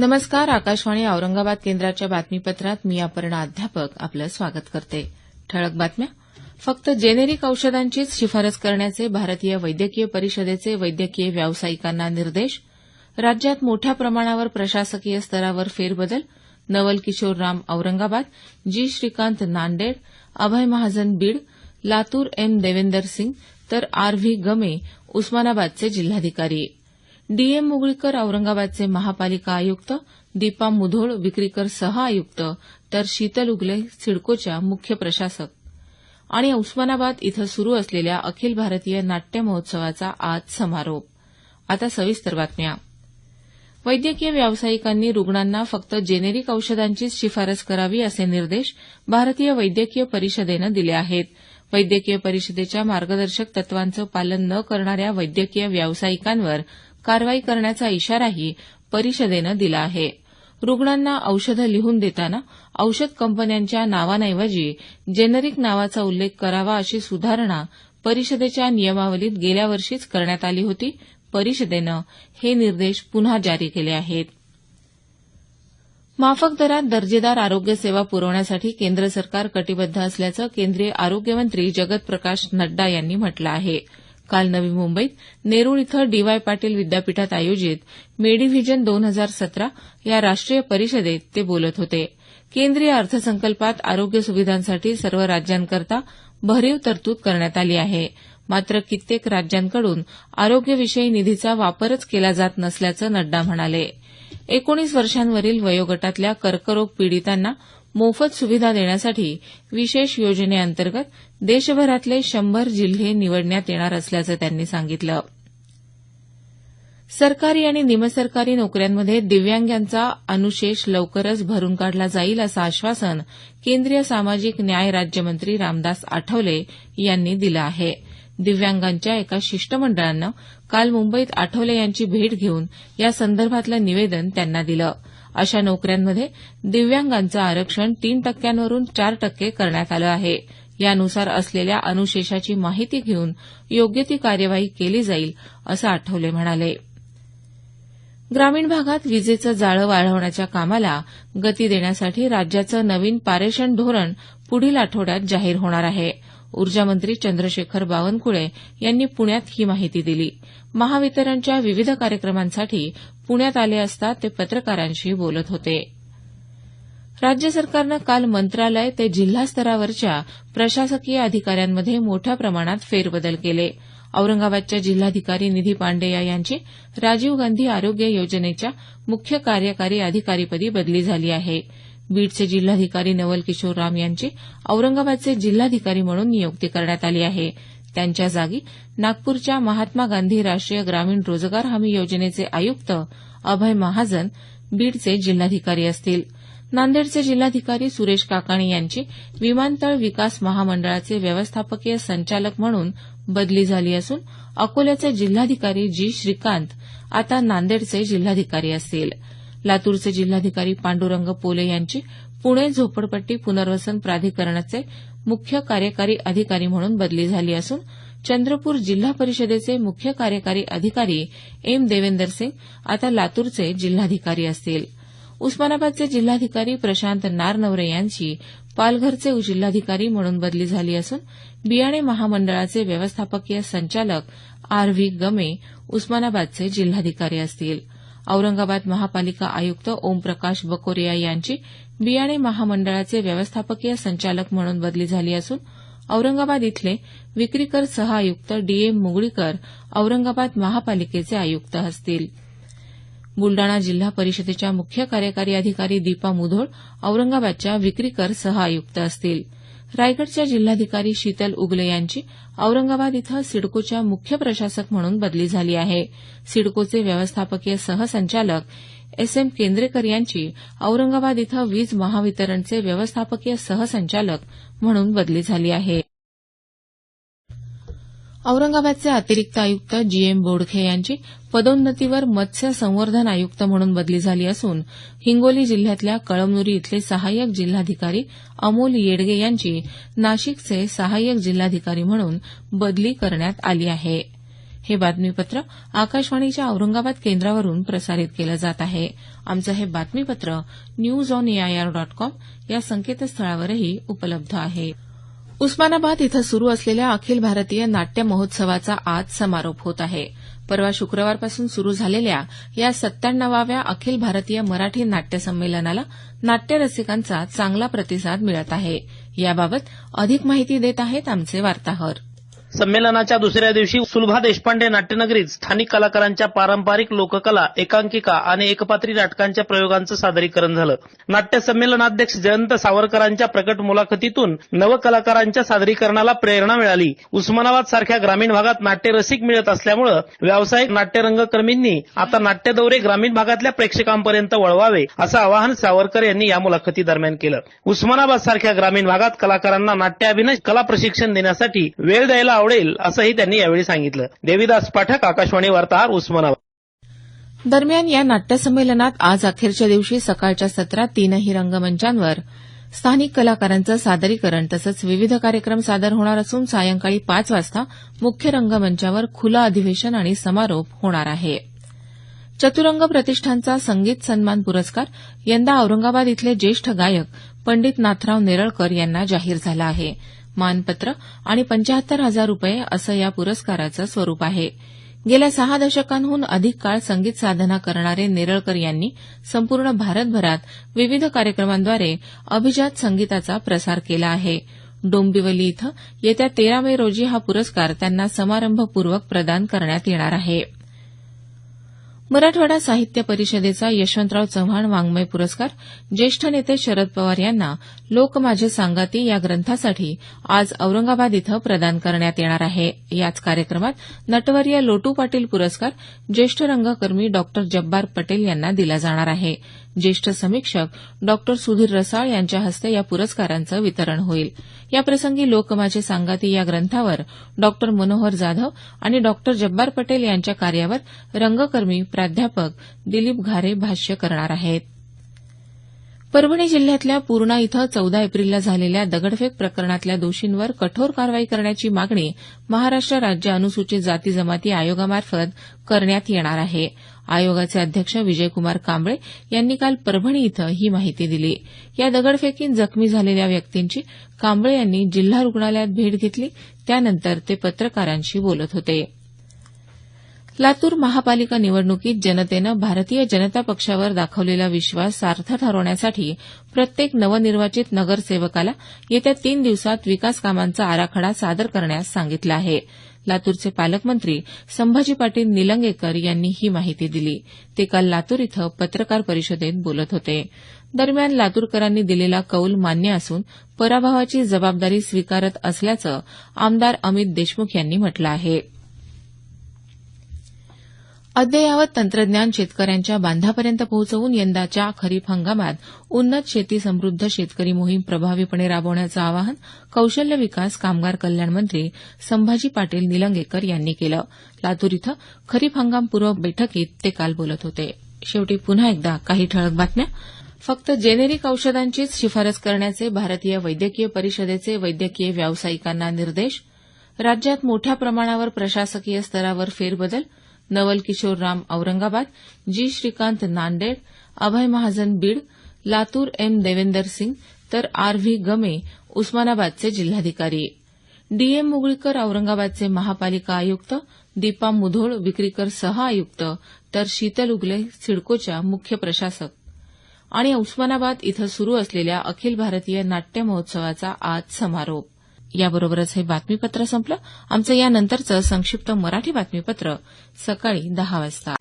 नमस्कार. आकाशवाणी औरंगाबाद केंद्राच्या बातमीपत्रात मी अपर्णा अध्यापक आपलं स्वागत करते. ठळक बातम्या. फक्त जेनेरिक औषधांचीच शिफारस करण्याचे भारतीय वैद्यकीय परिषदेचे वैद्यकीय व्यावसायिकांना निर्देश. राज्यात मोठ्या प्रमाणावर प्रशासकीय स्तरावर फेरबदल. नवल किशोर राम औरंगाबाद, जी श्रीकांत नांदेड, अभय महाजन बीड, लातूर एम देवेंदर सिंग तर आर व्ही गमे उस्मानाबादचे जिल्हाधिकारी. डीएम मुगळीकर औरंगाबादचे महापालिका आयुक्त, दीपा मुधोळ विक्रीकर सह आयुक्त तर शीतल उगले सिडकोच्या मुख्य प्रशासक. आणि उस्मानाबाद इथं सुरू असलेल्या अखिल भारतीय नाट्य महोत्सवाचा आज समारोप. आता सविस्तर बातम्या. वैद्यकीय व्यावसायिकांनी रुग्णांना फक्त जेनेरिक औषधांचीच शिफारस करावी असे निर्देश भारतीय वैद्यकीय परिषदेनं दिले आहेत. वैद्यकीय परिषदेच्या मार्गदर्शक तत्वांचं पालन न करणाऱ्या वैद्यकीय व्यावसायिकांवर कारवाई करण्याचा इशाराही परिषदेनं दिला आहे. रुग्णांना औषधं लिहून देताना औषध कंपन्यांच्या नावांऐवजी जेनेरिक नावाचा उल्लेख करावा अशी सुधारणा परिषदेच्या नियमावलीत गेल्या वर्षीच करण्यात आली होती. परिषदेनं हे निर्देश पुन्हा जारी केले आहेत. माफक दरात दर्जेदार आरोग्य सेवा पुरवण्यासाठी केंद्र सरकार कटिबद्ध असल्याचं केंद्रीय आरोग्यमंत्री जगत प्रकाश नड्डा यांनी म्हटलं आहे. काल नवी मुंबईत नेरूळ इथं डीवाय पाटील विद्यापीठात आयोजित मेडीव्हिजन 2017 या राष्ट्रीय परिषदेत ते बोलत होते. केंद्रीय अर्थसंकल्पात आरोग्य सुविधांसाठी सर्व राज्यांकरता भरीव तरतूद करण्यात आली आहे. मात्र कित्येक राज्यांकडून आरोग्यविषयी निधीचा वापरच केला जात नसल्याचं नड्डा म्हणाले. 19 वर्षांवरील वयोगटातल्या कर्करोग पीडितांना मोफत सुविधा देण्यासाठी विशेष योजनेअंतर्गत देशभरातले 100 जिल्हे निवडण्यात येणार असल्याचं त्यांनी सांगितलं. सरकारी आणि निमसरकारी नोकऱ्यांमध्ये दिव्यांगांचा अनुशेष लवकरच भरून काढला जाईल असं आश्वासन केंद्रीय सामाजिक न्याय राज्यमंत्री रामदास आठवले यांनी दिलं आहे. दिव्यांगांच्या एका शिष्टमंडळानं काल मुंबईत आठवले यांची भेट घेऊन या संदर्भातलं निवेदन त्यांना दिलं. अशा नोकऱ्यांमध्ये दिव्यांगांचं आरक्षण 3% वरून 4% करण्यात आलं आहे. यानुसार असलेल्या अनुशेषाची माहिती घेऊन योग्य ती कार्यवाही केली जाईल असं आठवले म्हणाले. ग्रामीण भागात विजेचं जाळं वाढवण्याच्या कामाला गती देण्यासाठी राज्याचं नवीन पारेषण धोरण पुढील आठवड्यात जाहीर होणार आहे. ऊर्जामंत्री चंद्रशेखर बावनकुळे यांनी पुण्यात ही माहिती दिली. महावितरणच्या विविध कार्यक्रमांसाठी पुण्यात आले असता ते पत्रकारांशी बोलत होते. राज्य सरकारनं काल मंत्रालय ते जिल्हा स्तरावरच्या प्रशासकीय अधिकाऱ्यांमध्ये मोठ्या प्रमाणात फेरबदल केले. औरंगाबादच्या जिल्हाधिकारी निधी पांडेय यांची राजीव गांधी आरोग्य योजनेच्या मुख्य कार्यकारी अधिकारीपदी बदली झाली आहे. बीडचे जिल्हाधिकारी नवल किशोर राम यांची औरंगाबादचे जिल्हाधिकारी म्हणून नियुक्ती करण्यात आली आहे. त्यांच्या जागी नागपूरच्या महात्मा गांधी राष्ट्रीय ग्रामीण रोजगार हमी योजनेचे आयुक्त अभय महाजन बीडचे जिल्हाधिकारी असतील. नांदेडचे जिल्हाधिकारी सुरेश काकाणी यांची विमानतळ विकास महामंडळाचे व्यवस्थापकीय संचालक म्हणून बदली झाली असून अकोल्याचे जिल्हाधिकारी जी श्रीकांत आता नांदेडचे जिल्हाधिकारी असतील. लातूरचे जिल्हाधिकारी पांडुरंग पोले यांची पुणे झोपडपट्टी पुनर्वसन प्राधिकरणाचे मुख्य कार्यकारी अधिकारी म्हणून बदली झाली असून चंद्रपूर जिल्हा परिषदेचे मुख्य कार्यकारी अधिकारी एम देवेंदर सिंग आता लातूरचे जिल्हाधिकारी असतील. उस्मानाबादचे जिल्हाधिकारी प्रशांत नारनवरे यांची पालघरचे जिल्हाधिकारी म्हणून बदली झाली असून बियाणे महामंडळाचे व्यवस्थापकीय संचालक आर व्ही गमे उस्मानाबादचे जिल्हाधिकारी असतील. औरंगाबाद महापालिका आयुक्त ओमप्रकाश बकोरिया यांची बियाणे महामंडळाचे व्यवस्थापकीय संचालक म्हणून बदली झाली असून औरंगाबाद इथले विक्रीकर सह आयुक्त डीएम मुगळीकर औरंगाबाद महापालिकेचे आयुक्त असतील. बुलडाणा जिल्हा परिषदेच्या मुख्य कार्यकारी अधिकारी दीपा मुधोळ औरंगाबादच्या विक्रीकर सह आयुक्त असतील. रायगडच्या जिल्हाधिकारी शीतल उगले यांची औरंगाबाद इथं सिडकोच्या मुख्य प्रशासक म्हणून बदली झाली आहे. सिडकोचे व्यवस्थापकीय सहसंचालक एस एम केंद्रेकर यांची औरंगाबाद इथं वीज महावितरणचे व्यवस्थापकीय सहसंचालक म्हणून बदली झाली आहे. औरंगाबादचे अतिरिक्त आयुक्त जीएम बोडखे यांची पदोन्नतीवर मत्स्य संवर्धन आयुक्त म्हणून बदली झाली असून हिंगोली जिल्ह्यातल्या कळमनुरी इथले सहाय्यक जिल्हाधिकारी अमोल येडगे यांची नाशिकचे सहाय्यक जिल्हाधिकारी म्हणून बदली करण्यात आली आहे. हे बातमीपत्र आकाशवाणीच्या औरंगाबाद केंद्रावरून प्रसारित केलं जात आहे. आमचं हे बातमीपत्र newsonair.com या संकेतस्थळावरही उपलब्ध आहे. उस्मानाबाद इथं सुरू असलेल्या अखिल भारतीय नाट्य महोत्सवाचा आज समारोप होत आहे. परवा शुक्रवारपासून सुरू झालेल्या या 97व्या अखिल भारतीय मराठी नाट्य संमेलनाला नाट्यरसिकांचा चांगला प्रतिसाद मिळत आहे. याबाबत अधिक माहिती देत आहेत आमचे वार्ताहर. संमेलनाच्या दुसऱ्या दिवशी सुलभा देशपांडे नाट्यनगरीत स्थानिक कलाकारांच्या पारंपरिक लोककला, एकांकिका आणि एकपात्री नाटकांच्या प्रयोगांचं सादरीकरण झालं. नाट्य संमेलनाध्यक्ष जयंत सावरकरांच्या प्रकट मुलाखतीतून नवकलाकारांच्या सादरीकरणाला प्रेरणा मिळाली. उस्मानाबाद सारख्या ग्रामीण भागात नाट्यरसिक मिळत असल्यामुळे व्यावसायिक नाट्यरंगकर्मींनी आता नाट्य दौरे ग्रामीण भागातल्या प्रेक्षकांपर्यंत वळवावे असं आवाहन सावरकर यांनी या मुलाखती दरम्यान केलं. उस्मानाबाद सारख्या ग्रामीण भागात कलाकारांना नाट्याभिनय कला प्रशिक्षण देण्यासाठी वेळ द्यायला आवडेल असंही त्यांनी यावेळी सांगितलं. देविदास पाठक, आकाशवाणी वार्ताहर, उस्मानाबाद. दरम्यान या नाट्यसंमेलनात आज अखेरच्या दिवशी सकाळच्या सत्रात तीनही रंगमंचांवर स्थानिक कलाकारांचं सादरीकरण तसंच विविध कार्यक्रम सादर होणार असून सायंकाळी 5 वाजता मुख्य रंगमंचावर खुलं अधिवेशन आणि समारोप होणार आहे. चतुरंग प्रतिष्ठानचा संगीत सन्मान पुरस्कार यंदा औरंगाबाद इथले ज्येष्ठ गायक पंडित नाथराव नेरळकर यांना जाहीर झाला आहे. मानपत्र आणि 75,000 रुपये असं या पुरस्काराचं स्वरूप आहे. गेल्या 6 दशकांहून अधिक काळ संगीत साधना करणारे नेरळकर यांनी संपूर्ण भारतभरात विविध कार्यक्रमांद्वारे अभिजात संगीताचा प्रसार केला आहे. डोंबिवली इथं येत्या 13 मे रोजी हा पुरस्कार त्यांना समारंभपूर्वक प्रदान करण्यात येणार आहे. मराठवाडा साहित्य परिषदेचा यशवंतराव चव्हाण वाङ्मय पुरस्कार ज्येष्ठ नेते शरद पवार यांना लोक माझे सांगाती या ग्रंथासाठी आज औरंगाबाद इथं प्रदान करण्यात येणार आहे. याच कार्यक्रमात नटवर्य लोटू पाटील पुरस्कार ज्येष्ठ रंगकर्मी डॉ जब्बार पटेल यांना दिला जाणार आहे. ज्येष्ठ समीक्षक डॉ सुधीर रसाळ यांच्या हस्ते या पुरस्कारांचं वितरण होईल. याप्रसंगी लोक माझे सांगाती या ग्रंथावर डॉ मनोहर जाधव आणि डॉ जब्बार पटेल यांच्या कार्यावर रंगकर्मी प्राध्यापक दिलीप घारे भाष्य करणार आहेत. परभणी जिल्ह्यातल्या पूर्णा इथं 14 एप्रिलला झालेल्या दगडफेक प्रकरणातल्या दोषींवर कठोर कारवाई करण्याची मागणी महाराष्ट्र राज्य अनुसूचित जाती जमाती आयोगामार्फत करण्यात येणार आहे. आयोगाचे अध्यक्ष विजयकुमार कांबळे यांनी काल परभणी इथं ही माहिती दिली. या दगडफेकीत जखमी झालेल्या व्यक्तींची कांबळे यांनी जिल्हा रुग्णालयात भेट घेतली. त्यानंतर ते पत्रकारांशी बोलत होते. लातूर महापालिका निवडणुकीत जनतेनं भारतीय जनता पक्षावर दाखवलेला विश्वास सार्थ ठरवण्यासाठी प्रत्येक नवनिर्वाचित नगरसेवकाला येत्या 3 दिवसात विकास कामांचा आराखडा सादर करण्यास सांगितलं आहे. लातूरचे पालकमंत्री संभाजी पाटील निलंगेकर यांनी ही माहिती दिली. ते काल लातूर इथं पत्रकार परिषदेत बोलत होते. दरम्यान लातूरकरांनी दिलेला कौल मान्य असून पराभवाची जबाबदारी स्वीकारत असल्याचं आमदार अमित देशमुख यांनी म्हटलं आहे. अद्ययावत तंत्रज्ञान शेतकऱ्यांच्या बांधापर्यंत पोहोचवून यंदाच्या खरीप हंगामात उन्नत शेती समृद्ध शेतकरी मोहीम प्रभावीपणे राबवण्याचं आवाहन कौशल्य विकास कामगार कल्याण मंत्री संभाजी पाटील निलंगेकर यांनी केलं. लातूर इथं खरीप हंगामपूर्व बैठकीत ते काल बोलत होते. शेवटी पुन्हा एकदा काही ठळक बातम्या. फक्त जेनेरिक औषधांचीच शिफारस करण्याचे भारतीय वैद्यकीय परिषदेचे वैद्यकीय व्यावसायिकांना निर्देश. राज्यात मोठ्या प्रमाणावर प्रशासकीय स्तरावर फेरबदल. नवल किशोर राम औरंगाबाद, जी श्रीकांत नांदेड, अभय महाजन बीड, लातूर एम देवेंदर सिंग तर आर व्ही गमे उस्मानाबादचे जिल्हाधिकारी. डीएम मुगळीकर औरंगाबादचे महापालिका आयुक्त, दीपा मुधोळ विक्रीकर सह आयुक्त तर शीतल उगले सिडकोच्या मुख्य प्रशासक. आणि उस्मानाबाद इथं सुरू असलेल्या अखिल भारतीय नाट्य महोत्सवाचा आज समारोप. याबरोबरच हे बातमीपत्र संपलं. आमचं यानंतरचं संक्षिप्त मराठी बातमीपत्र सकाळी 10 वाजता.